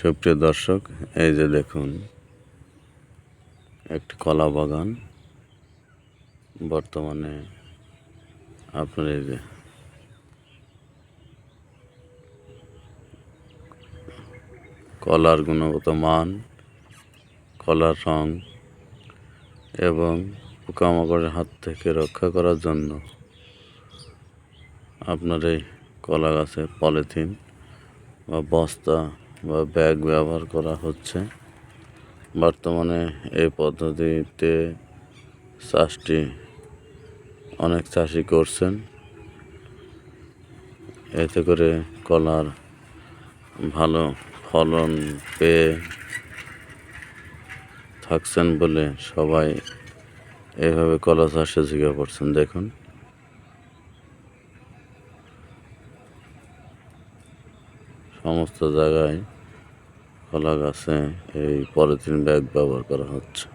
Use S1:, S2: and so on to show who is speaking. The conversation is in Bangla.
S1: সুপ্রিয় দর্শক, এই যে দেখুন একটি কলা বাগান। বর্তমানে আপনার এই যে কলার গুণগত মান, কলার রং এবং পোকামাকড়ের হাত থেকে রক্ষা করার জন্য আপনার এই কলা গাছে পলিথিন বা বস্তা বা ব্যাগ ব্যবহার করা হচ্ছে। বর্তমানে এই পদ্ধতিতে চাষটি অনেক চাষি করছেন। এতে করে কলার ভালো ফলন পেয়ে থাকছেন বলে সবাই এভাবে কলা চাষে ঝুঁকে পড়ছেন। দেখুন, সমস্ত জায়গায় কলা গাছে এই পলিথিন ব্যাগ ব্যবহার করা হচ্ছে।